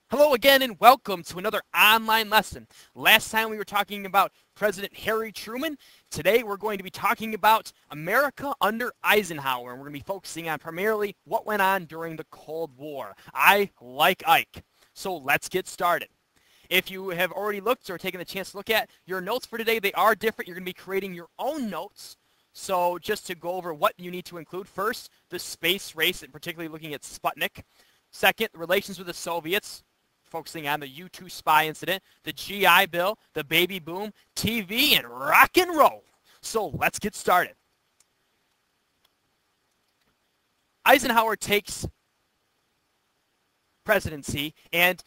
Hello again and welcome to another online lesson. Last time we were talking about President Harry Truman. Today we're going to be talking about America under Eisenhower, and we're going to be focusing on primarily what went on during the Cold War. I like Ike. So let's get started. If you have already looked or taken the chance to look at your notes for today, they are different. You're going to be creating your own notes. So just to go over what you need to include, first, the space race, and particularly looking at Sputnik. Second, relations with the Soviets, focusing on the U-2 spy incident, the GI Bill, the baby boom, TV, and rock and roll. So let's get started. Eisenhower takes presidency, and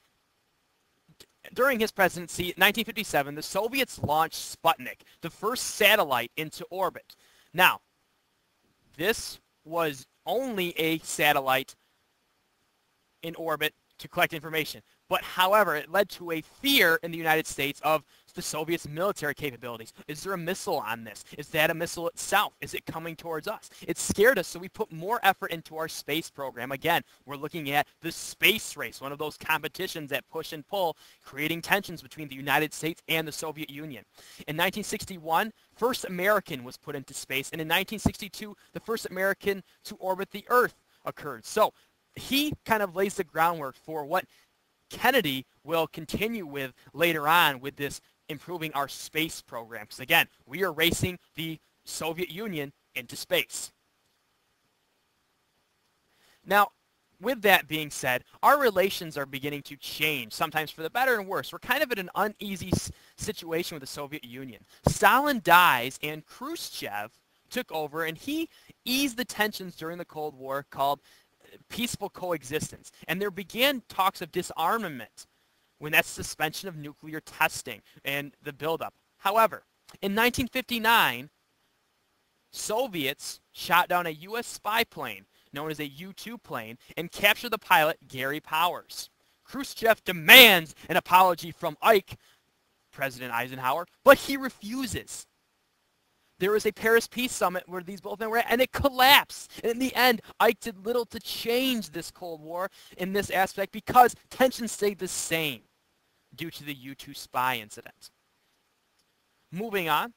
during his presidency, 1957, the Soviets launched Sputnik, the first satellite into orbit. Now, this was only a satellite in orbit to collect information. But however, it led to a fear in the United States of the Soviets' military capabilities. Is there a missile on this? Is that a missile itself? Is it coming towards us? It scared us, so we put more effort into our space program. Again, we're looking at the space race, one of those competitions that push and pull, creating tensions between the United States and the Soviet Union. In 1961, first American was put into space, and in 1962, the first American to orbit the Earth occurred. So he kind of lays the groundwork for what Kennedy will continue with later on with this improving our space program. Because again, we are racing the Soviet Union into space. Now, with that being said, our relations are beginning to change, sometimes for the better and worse. We're kind of in an uneasy situation with the Soviet Union. Stalin dies and Khrushchev took over, and he eased the tensions during the Cold War, called peaceful coexistence. And there began talks of disarmament when that's suspension of nuclear testing and the buildup. However, in 1959, Soviets shot down a U.S. spy plane known as a U-2 plane and captured the pilot, Gary Powers. Khrushchev demands an apology from Ike, President Eisenhower, but he refuses. There was a Paris Peace Summit where these both men were at, and it collapsed. And in the end, Ike did little to change this Cold War in this aspect because tensions stayed the same due to the U-2 spy incident. Moving on.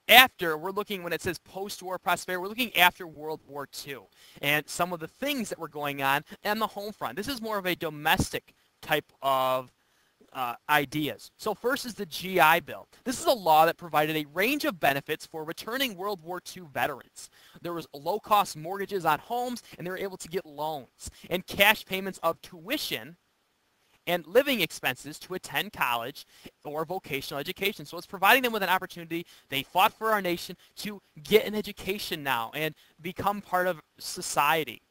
After, we're looking, when it says post-war prosperity, we're looking after World War II and some of the things that were going on the home front. This is more of a domestic type of ideas. So first is the GI Bill. This is a law that provided a range of benefits for returning World War II veterans. There was low-cost mortgages on homes, and they were able to get loans and cash payments of tuition and living expenses to attend college or vocational education. So it's providing them with an opportunity. They fought for our nation to get an education now and become part of society.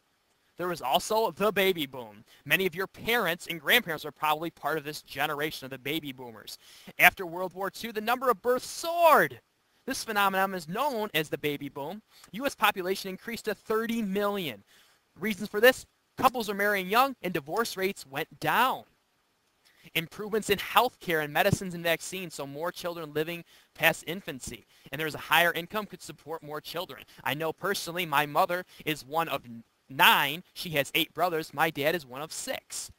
There was also the baby boom. Many of your parents and grandparents are probably part of this generation of the baby boomers. After World War II, the number of births soared. This phenomenon is known as the baby boom. U.S. population increased to 30 million. Reasons for this? Couples are marrying young and divorce rates went down. Improvements in healthcare and medicines and vaccines, so more children living past infancy. And there's a higher income could support more children. I know personally my mother is one of 9. She has 8 brothers. My dad is one of 6.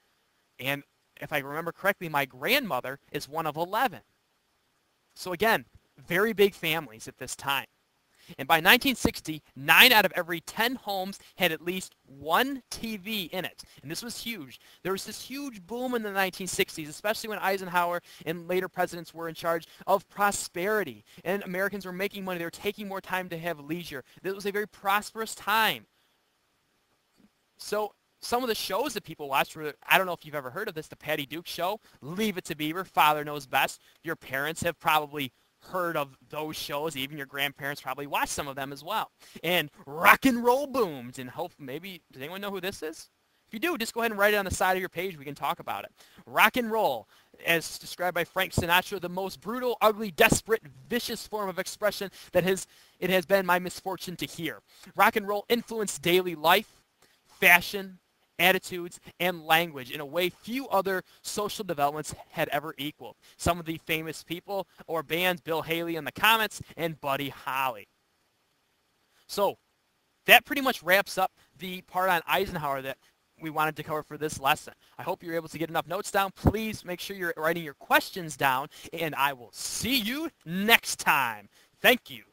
And if I remember correctly, my grandmother is one of 11. So again, very big families at this time. And by 1960, 9 out of every 10 homes had at least one TV in it. And this was huge. There was this huge boom in the 1960s, especially when Eisenhower and later presidents were in charge of prosperity. And Americans were making money. They were taking more time to have leisure. It was a very prosperous time. So some of the shows that people watched were, I don't know if you've ever heard of this, the Patty Duke Show, Leave It to Beaver, Father Knows Best. Your parents have probably heard of those shows. Even your grandparents probably watched some of them as well. And rock and roll booms. And hope maybe, does anyone know who this is? If you do, just go ahead and write it on the side of your page. We can talk about it. Rock and roll, as described by Frank Sinatra, the most brutal, ugly, desperate, vicious form of expression that it has been my misfortune to hear. Rock and roll influenced daily life, fashion, attitudes, and language in a way few other social developments had ever equaled. Some of the famous people or bands, Bill Haley and the Comets and Buddy Holly. So that pretty much wraps up the part on Eisenhower that we wanted to cover for this lesson. I hope you're able to get enough notes down. Please make sure you're writing your questions down, and I will see you next time. Thank you.